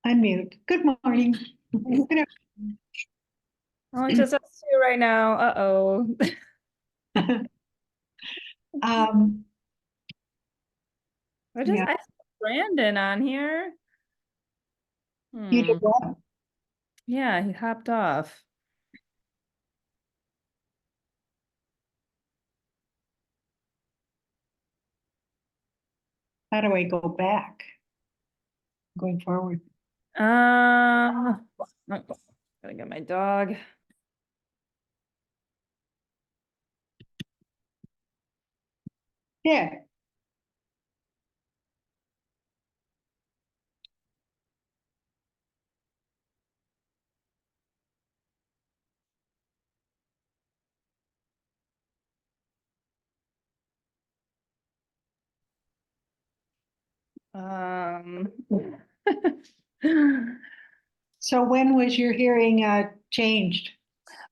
Unmute. Good morning. Good Oh, it's just us two right now. Uh-oh. afternoon. Um, yeah, I saw Brandon on here. you did Hmm. what? Yeah, he hopped off. How do I go back going forward? Gotta get my dog. Yeah. Um, So when was your hearing changed?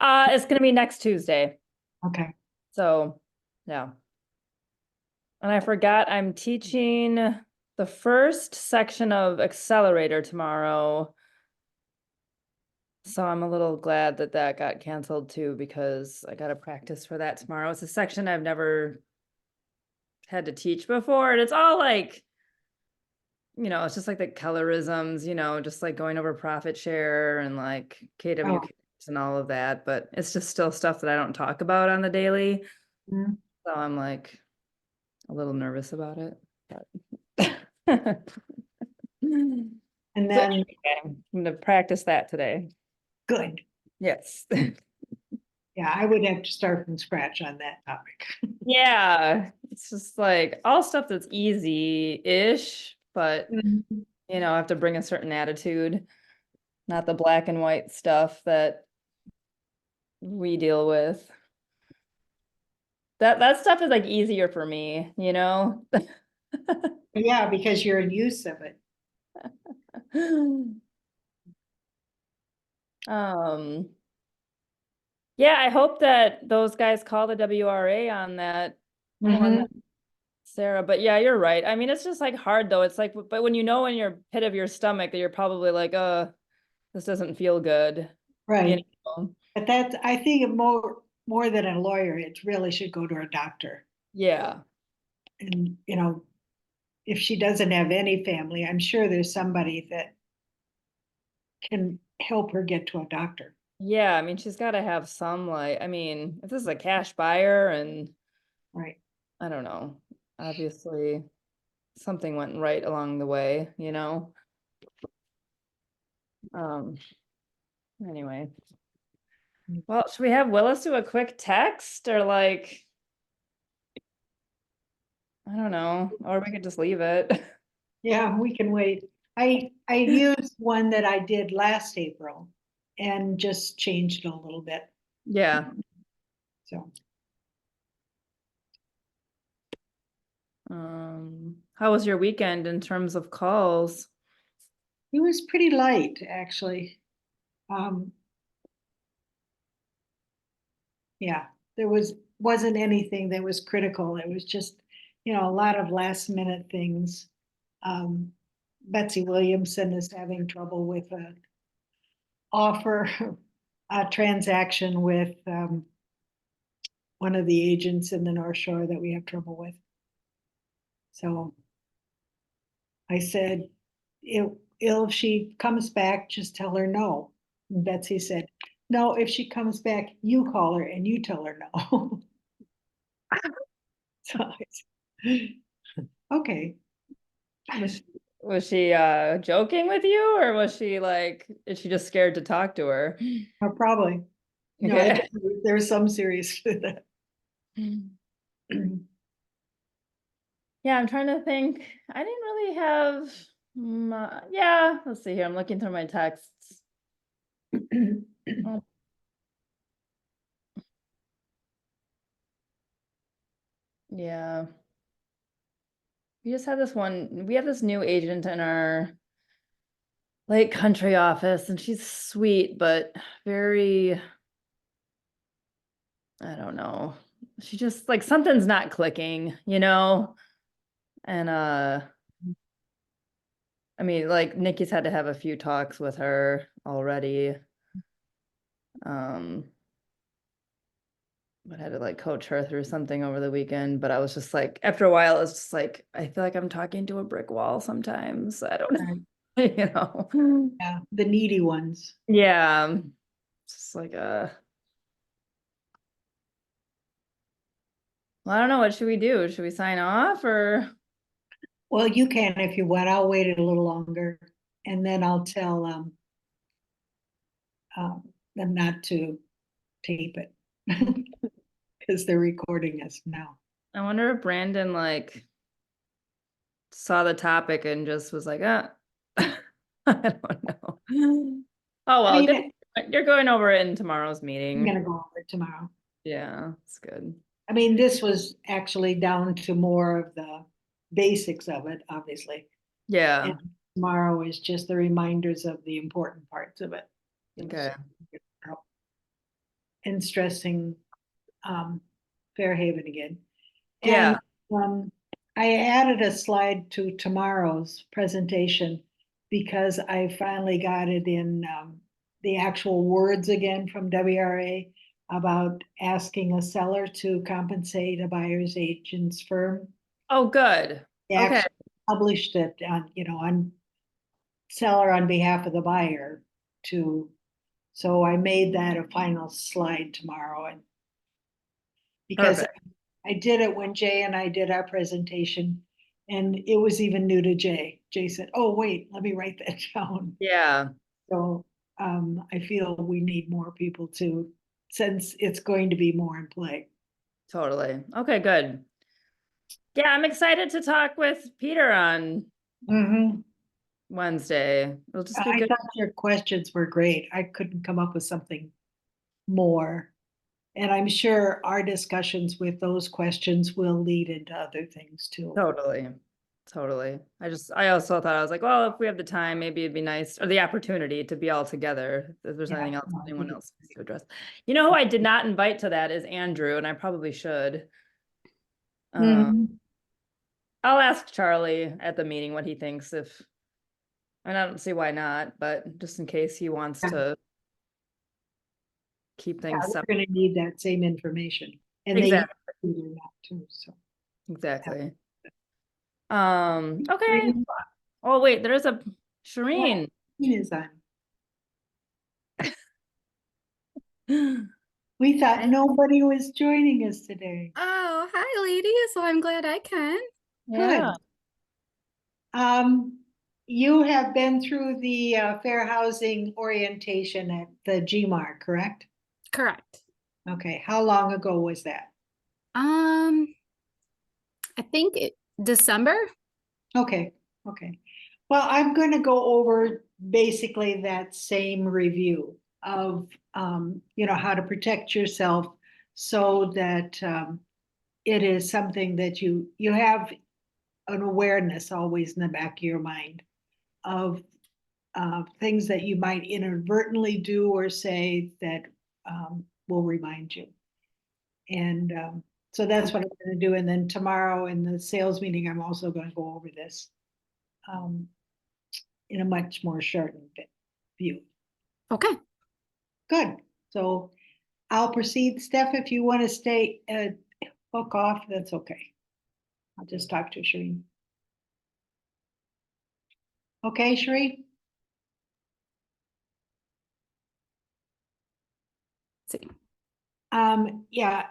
it's gonna be next Tuesday. Okay. So, yeah. And I forgot I'm teaching the first section of Accelerator tomorrow. So I'm a little glad that that got canceled too, because I gotta practice for that tomorrow. It's a section I've never had to teach before, and it's all like, it's just like the colorisms, just like going over profit share and like Oh, KWK and all of that, but it's just still stuff that I don't talk about on the daily. mm. So I'm like a little nervous about it. But And so then anyway, I'm gonna practice that today. good. Yes. Yeah, I would have to start from scratch on that topic. Yeah. It's just like all stuff that's easy-ish, but Mhm. I have to bring a certain attitude, not the black and white stuff that we deal with. That stuff is like easier for me. Yeah, because you're in use of it. Um, yeah, I hope that those guys call the WRA on that one, Hmm. Sarah. But yeah, you're right. I mean, it's just like hard though. It's like, but when you know in your pit of your stomach that you're probably like, this doesn't feel good, you Right. know? But that's, I think more than a lawyer, it really should go to a doctor. Yeah. And, if she doesn't have any family, I'm sure there's somebody that can help her get to a doctor. Yeah, I mean, she's got to have some like, I mean, if this is a cash buyer and Right. I don't know, obviously something went right along the way. Um, anyway. Well, should we have Willis do a quick text or like, I don't know, or we could just leave it. Yeah, we can wait. I used one that I did last April and just changed it a little bit. Yeah. So How was your weekend in terms of calls? it was pretty light, actually. Um, yeah, there wasn't anything that was critical. It was just, a lot of last minute things. Um, Betsy Williamson is having trouble with a offer, a transaction with one of the agents in the North Shore that we have trouble with. So I said, if she comes back, just tell her no. And Betsy said, no, if she comes back, you call her and you tell her no. So I said, okay. Was she, was she joking with you or was she like, is she just scared to talk to her? Probably. No, Okay. there's some serious to that. Yeah, I'm trying to think. I didn't really have, yeah, let's see here. I'm looking through my texts. Oh, yeah. We just had this one, we have this new agent in our Lake Country office, and she's sweet, but very, I don't know. She just like something's not clicking. And I mean, like Nikki's had to have a few talks with her already. But I had to like coach her through something over the weekend, but I was just like, after a while, it's just like, I feel like I'm talking to a brick wall sometimes. I don't know, Right. you know? Yeah, the needy ones. Yeah. It's just like, well, I don't know. What should we do? Should we sign off or? Well, you can if you want. I'll wait a little longer and then I'll tell them not to tape it because they're recording us now. I wonder if Brandon like saw the topic and just was like, I don't know. Oh, I well, mean, good. You're going over it in tomorrow's I'm meeting. gonna go over it tomorrow. Yeah, it's good. I mean, this was actually down to more of the basics of it, obviously. Yeah. And tomorrow is just the reminders of the important parts of it. Okay. And stressing Fairhaven again. Yeah. And I added a slide to tomorrow's presentation because I finally got it in the actual words again from WRA about asking a seller to compensate a buyer's agent's firm. Oh, good. They Okay. actually published it on, on seller on behalf of the buyer to, so I made that a final slide tomorrow. And because Perfect. I did it when Jay and I did our presentation, and it was even new to Jay. Jay said, "Oh, wait, let me write that down." Yeah, So I feel we need more people to, since it's going to be more in play. totally. Okay, good. Yeah, I'm excited to talk with Peter on Mhm. Wednesday. It'll just be I good. thought your questions were great. I couldn't come up with something more. And I'm sure our discussions with those questions will lead into other things too. Totally. Totally. I also thought, I was like, well, if we have the time, maybe it'd be nice, or the opportunity to be all together. If there's Yeah, anything else no, I anyone think else needs to address. You know who I did not invite to that is Andrew, and I probably should. Mhm. I'll ask Charlie at the meeting what he thinks if, and I don't see why not, but just in case he wants Yeah, to keep yeah, things separate. we're gonna need that same information. And they Exactly. do that too, so. Exactly. Yeah. Okay. Oh, wait, there's a Shireen. It is on. We thought nobody was joining us today. Oh, hi, ladies. So I'm glad I can. Yeah. Good. You have been through the fair housing orientation at the GMAR, correct? Correct. Okay, how long ago was that? Um, I think December. Okay, okay. Well, I'm going to go over basically that same review of, how to protect yourself so that it is something that you have an awareness always in the back of your mind of things that you might inadvertently do or say that will remind you. And so that's what I'm going to do. And then tomorrow in the sales meeting, I'm also going to go over this um, in a much more shortened view. Okay. Good. So I'll proceed. Steph, if you want to stay, hook off, that's okay. I'll just talk to Shereen. Okay, Shereen? Let's see. Yeah,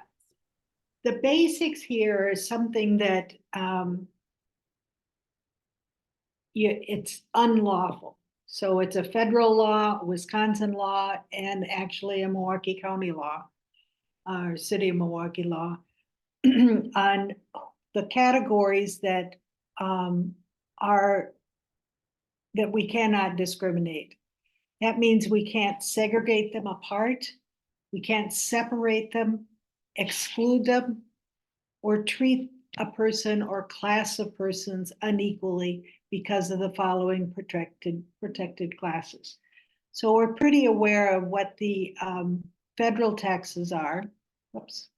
the basics here is something that it's unlawful. So it's a federal law, Wisconsin law, and actually a Milwaukee County law, or City of Milwaukee law, on the categories that are that we cannot discriminate. That means we can't segregate them apart, we can't separate them, exclude them, or treat a person or class of persons unequally because of the following protected classes. So we're pretty aware of what the federal taxes are. Whoops.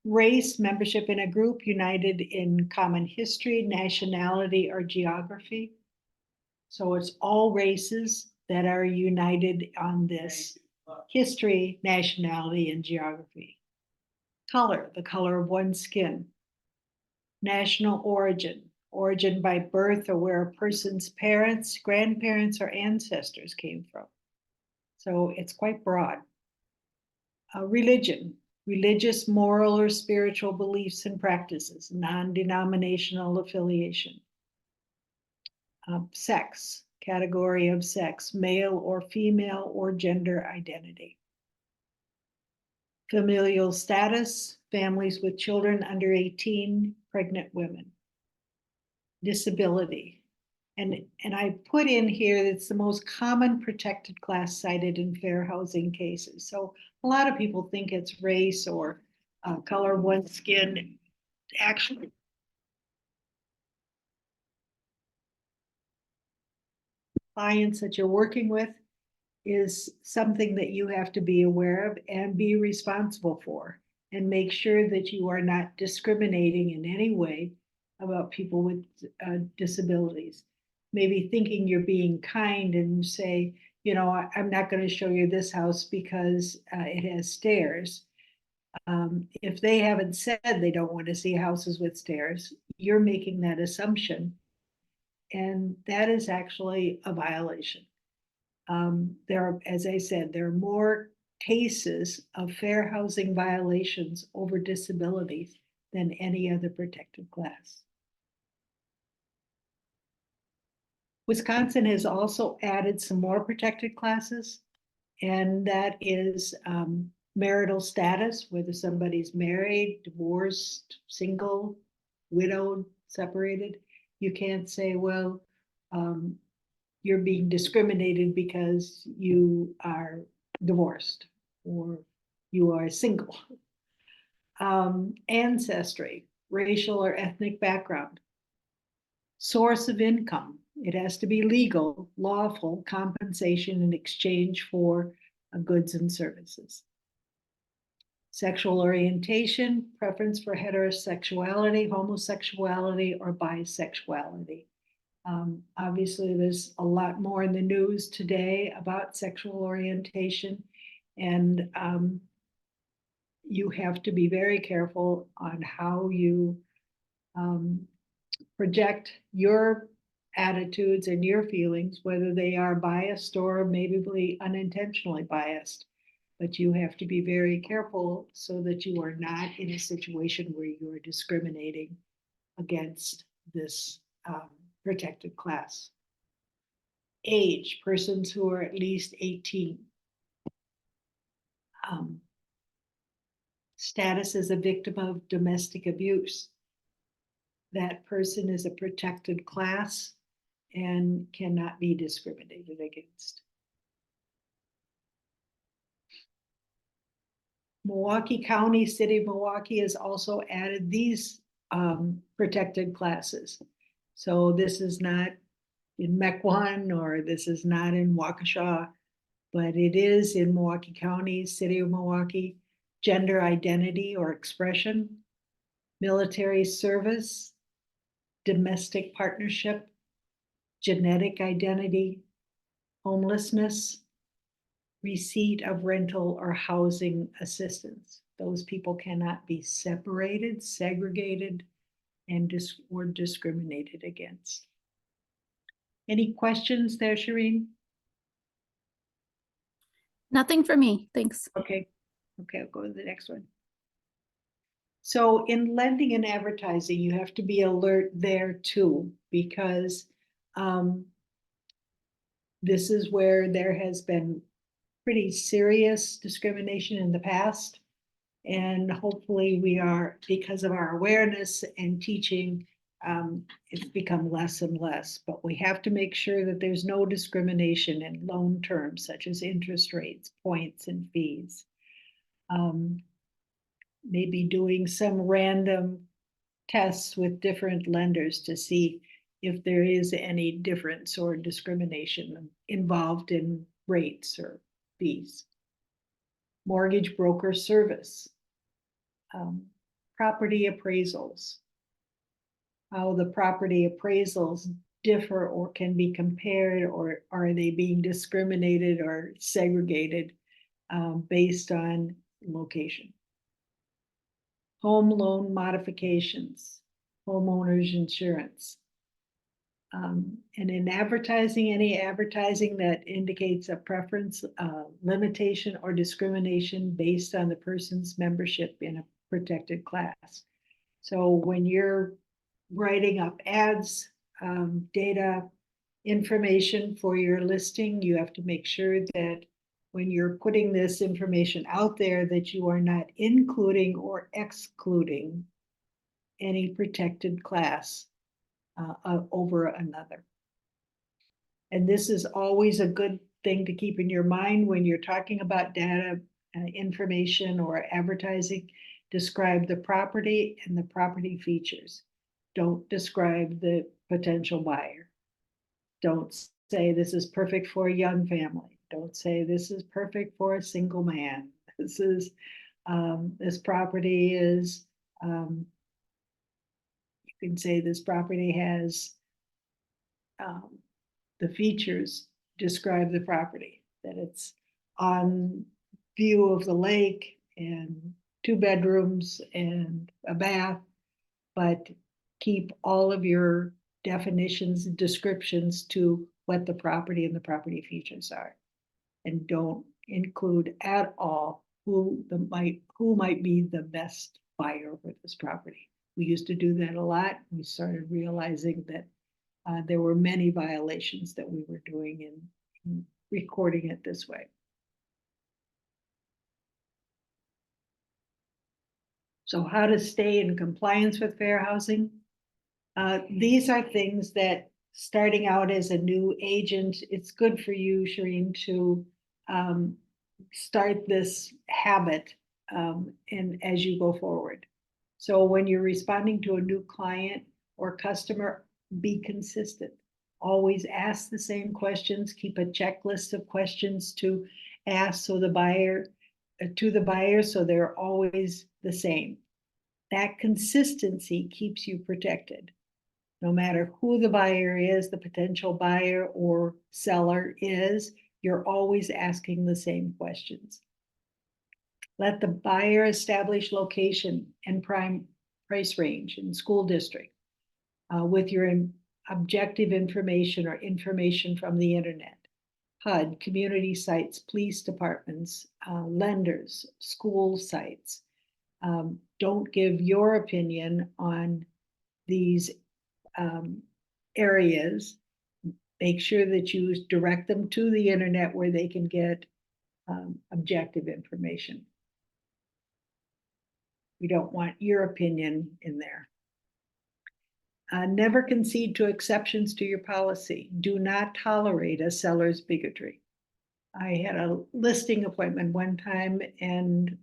Race, membership in a group united in common history, nationality, or geography. So it's all races that are united on this history, nationality, and geography. Color, the color of one's skin. National origin, origin by birth or where a person's parents, grandparents, or ancestors came from. So it's quite broad. Religion, religious, moral, or spiritual beliefs and practices, non-denominational affiliation. Sex, category of sex, male or female or gender identity. Familial status, families with children under 18, pregnant women. Disability, and I put in here that's the most common protected class cited in fair housing cases. So a lot of people think it's race or color of one's skin. Actually, clients that you're working with is something that you have to be aware of and be responsible for, and make sure that you are not discriminating in any way about people with disabilities. Maybe thinking you're being kind and say, you know, I'm not going to show you this house because it has stairs. If they haven't said they don't want to see houses with stairs, you're making that assumption. And that is actually a violation. There are, as I said, there are more cases of fair housing violations over disabilities than any other protected class. Wisconsin has also added some more protected classes, and that is marital status, whether somebody's married, divorced, single, widowed, separated. You can't say, well, you're being discriminated because you are divorced or you are single. Ancestry, racial or ethnic background. Source of income, it has to be legal, lawful compensation in exchange for goods and services. Sexual orientation, preference for heterosexuality, homosexuality, or bisexuality. Obviously, there's a lot more in the news today about sexual orientation, and you have to be very careful on how you project your attitudes and your feelings, whether they are biased or maybe unintentionally biased. But you have to be very careful so that you are not in a situation where you are discriminating against this protected class. Age, persons who are at least 18. Status as a victim of domestic abuse. That person is a protected class and cannot be discriminated against. Milwaukee County, City of Milwaukee has also added these protected classes. So this is not in Mequon or this is not in Waukesha, but it is in Milwaukee County, City of Milwaukee. Gender identity or expression, military service, domestic partnership, genetic identity, homelessness, receipt of rental or housing assistance. Those people cannot be separated, segregated, and or discriminated against. Any questions there, Shireen? Nothing for me. Thanks. Okay, I'll go to the next one. So in lending and advertising, you have to be alert there too, because this is where there has been pretty serious discrimination in the past. And hopefully we are, because of our awareness and teaching, it's become less and less. But we have to make sure that there's no discrimination in loan terms, such as interest rates, points, and fees. Maybe doing some random tests with different lenders to see if there is any difference or discrimination involved in rates or fees. Mortgage broker service. property appraisals. How the property appraisals differ or can be compared, or are they being discriminated or segregated based on location. Home loan modifications, homeowners insurance. And in advertising, any advertising that indicates a preference, limitation, or discrimination based on the person's membership in a protected class. So when you're writing up ads, data, information for your listing, you have to make sure that when you're putting this information out there, that you are not including or excluding any protected class over another. And this is always a good thing to keep in your mind when you're talking about data, information, or advertising. Describe the property and the property features. Don't describe the potential buyer. Don't say this is perfect for a young family. Don't say this is perfect for a single man. This is this property is you can say this property has the features describe the property, that it's on view of the lake and 2 bedrooms and a bath, but keep all of your definitions and descriptions to what the property and the property features are. And don't include at all who might be the best buyer for this property. We used to do that a lot. We started realizing that there were many violations that we were doing in recording it this way. So how to stay in compliance with fair housing? These are things that, starting out as a new agent, it's good for you, Shireen, to start this habit and as you go forward. So when you're responding to a new client or customer, be consistent. Always ask the same questions. Keep a checklist of questions to ask so the buyer so they're always the same. That consistency keeps you protected. No matter who the buyer is, the potential buyer or seller is, you're always asking the same questions. Let the buyer establish location and prime price range and school district with your objective information or information from the internet. HUD, community sites, police departments, lenders, school sites. Don't give your opinion on these areas. Make sure that you direct them to the internet where they can get objective information. We don't want your opinion in there. Never concede to exceptions to your policy. Do not tolerate a seller's bigotry. I had a listing appointment one time, and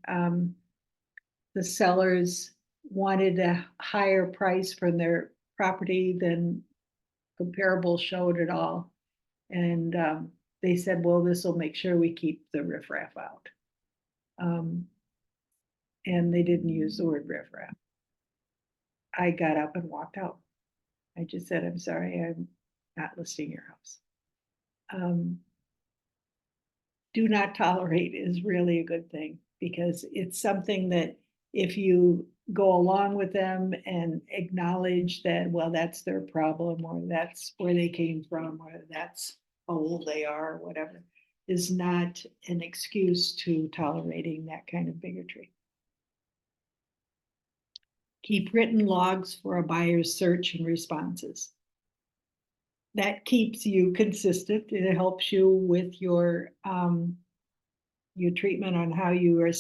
the sellers wanted a higher price for their property than comparable showed at all. And they said, well, this will make sure we keep the riffraff out. And they didn't use the word riffraff. I got up and walked out. I just said, I'm sorry, I'm not listing your house. Do not tolerate is really a good thing, because it's something that if you go along with them and acknowledge that, well, that's their problem, or that's where they came from, or that's how old they are, or whatever, is not an excuse to tolerating that kind of bigotry. Keep written logs for a buyer's search and responses. That keeps you consistent. It helps you with your treatment on how you are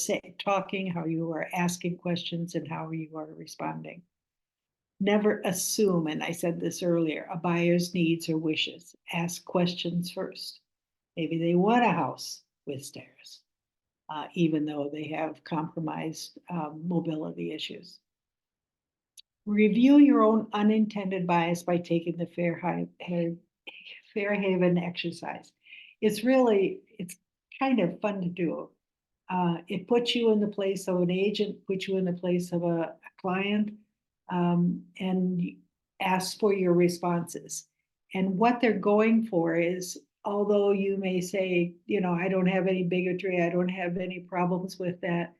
talking, how you are asking questions, and how you are responding. Never assume, and I said this earlier, a buyer's needs or wishes. Ask questions first. Maybe they want a house with stairs, even though they have compromised mobility issues. Review your own unintended bias by taking the Fair Haven exercise. It's kind of fun to do. It puts you in the place of an agent, puts you in the place of a client, and asks for your responses. And what they're going for is, although you may say, I don't have any bigotry, I don't have any problems with that,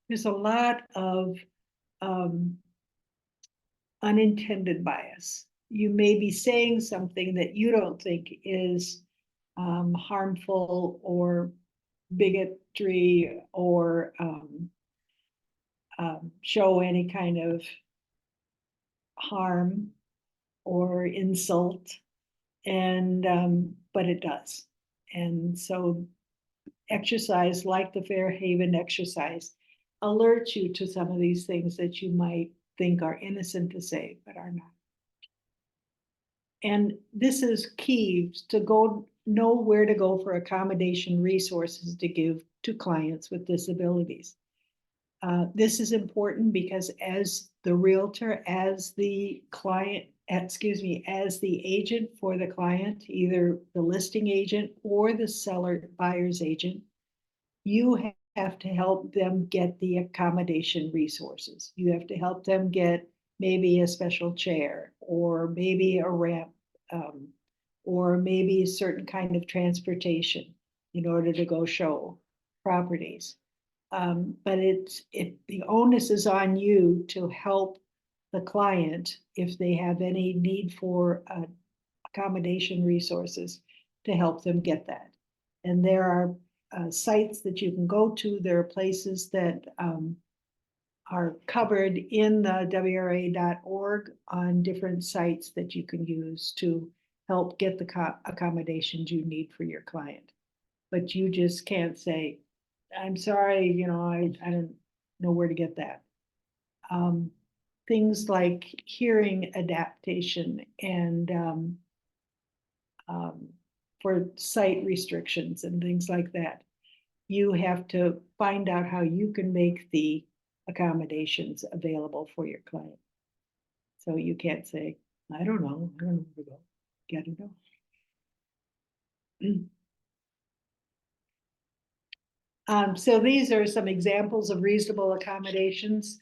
there's a lot of unintended bias. You may be saying something that you don't think is harmful or bigotry or show any kind of harm or insult, and but it does. And so exercise, like the Fair Haven exercise, alerts you to some of these things that you might think are innocent to say, but are not. And this is key to know where to go for accommodation resources to give to clients with disabilities. This is important because as the realtor, as the client, as the agent for the client, either the listing agent or the seller buyer's agent, you have to help them get the accommodation resources. You have to help them get maybe a special chair or maybe a ramp, or maybe a certain kind of transportation in order to go show properties. But the onus is on you to help the client if they have any need for accommodation resources to help them get that. And there are sites that you can go to. There are places that are covered in the WRA.org on different sites that you can use to help get the accommodations you need for your client. But you just can't say, I'm sorry, I don't know where to get that. Things like hearing adaptation and for sight restrictions and things like that. You have to find out how you can make the accommodations available for your client. So you can't say, I don't know where to go. Gotta know. So these are some examples of reasonable accommodations.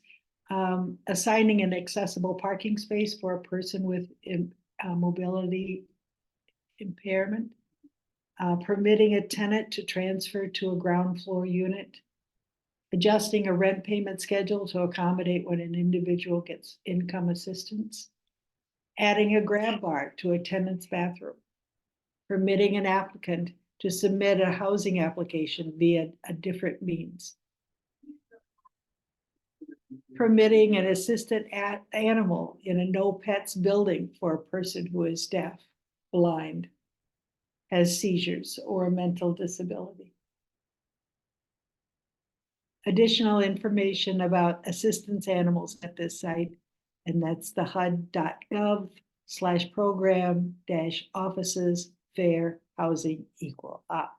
Assigning an accessible parking space for a person with mobility impairment. Permitting a tenant to transfer to a ground floor unit. Adjusting a rent payment schedule to accommodate when an individual gets income assistance. Adding a grab bar to a tenant's bathroom. Permitting an applicant to submit a housing application via a different means. Permitting an assistant animal in a no pets building for a person who is deaf, blind, has seizures, or a mental disability. Additional information about assistance animals at this site, and that's the hud.gov/program-offices fair housing equal up.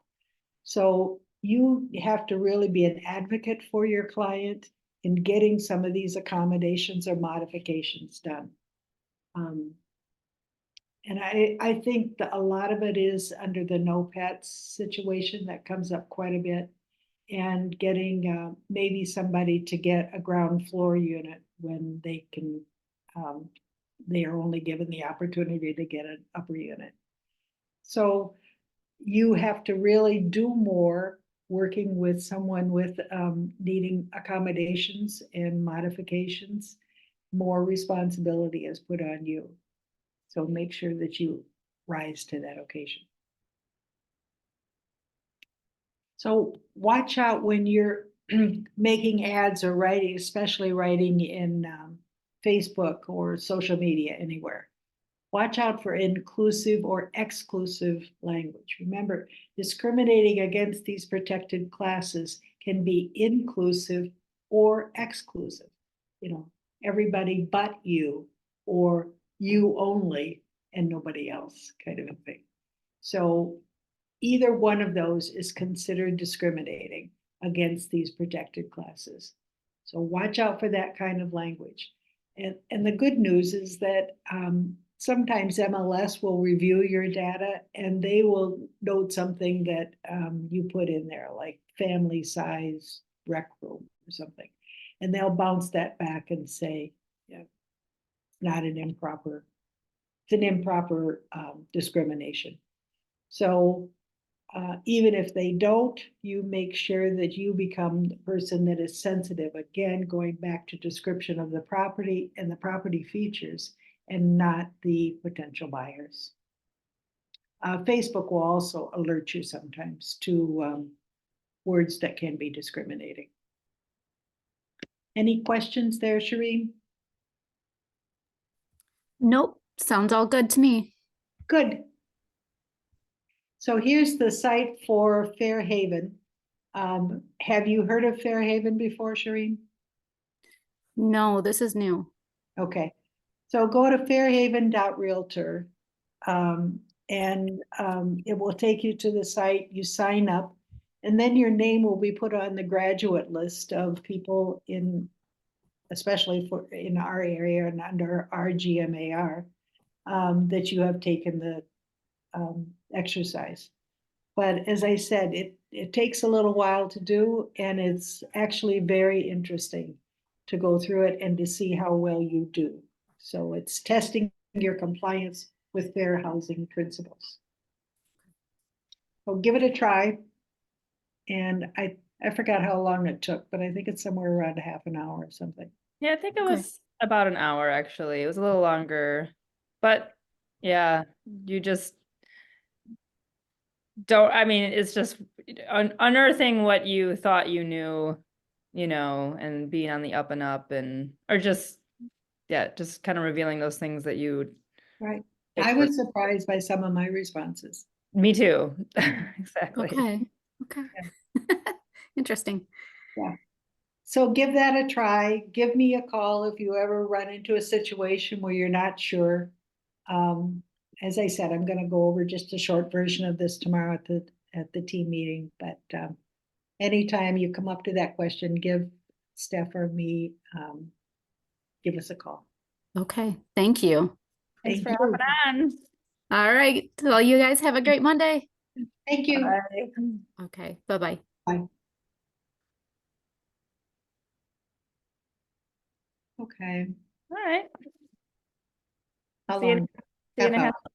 So you have to really be an advocate for your client in getting some of these accommodations or modifications done. And I think that a lot of it is under the no pets situation that comes up quite a bit, and getting maybe somebody to get a ground floor unit when they can, they are only given the opportunity to get an upper unit. So you have to really do more working with someone with needing accommodations and modifications. More responsibility is put on you. So make sure that you rise to that occasion. So watch out when you're making ads or writing, especially writing in Facebook or social media anywhere. Watch out for inclusive or exclusive language. Remember, discriminating against these protected classes can be inclusive or exclusive. Everybody but you, or you only and nobody else kind of a thing. So either one of those is considered discriminating against these protected classes. So watch out for that kind of language. And the good news is that sometimes MLS will review your data and they will note something that you put in there, like family size rec room or something. And they'll bounce that back and say, yeah, not an improper, it's an improper discrimination. So even if they don't, you make sure that you become the person that is sensitive. Again, going back to description of the property and the property features and not the potential buyers. Facebook will also alert you sometimes to words that can be discriminating. Any questions there, Shireen? Nope, sounds all good to me. Good. So here's the site for Fairhaven. Have you heard of Fairhaven before, Shireen? No, this is new. Okay, so go to fairhaven.realtor and it will take you to the site. You sign up, and then your name will be put on the graduate list of people in, especially for in our area and under our GMAR, that you have taken the exercise. But as I said, it takes a little while to do, and it's actually very interesting to go through it and to see how well you do. So it's testing your compliance with fair housing principles. So give it a try. And I forgot how long it took, but I think it's somewhere around half an hour or something. Yeah, I think it Okay. was about an hour actually. It was a little longer. But yeah, you just don't, I mean, it's just unearthing what you thought you knew, and being on the up and up or just, yeah, just kind of revealing those things that you. Right. take I for- was surprised by some of my responses. Me too. Exactly. Okay, okay. Interesting. Yeah. So give that a try. Give me a call if you ever run into a situation where you're not sure. As I said, I'm going to go over just a short version of this tomorrow at the team meeting. But anytime you come up to that question, give Steph or me, give us a call. Okay, thank you. Thanks Thank for you. hopping on. All right, well, you guys have a great Monday. Thank you. Bye. Okay, bye-bye. Bye. Okay. All right. How See you, long? see you in a Half half hour.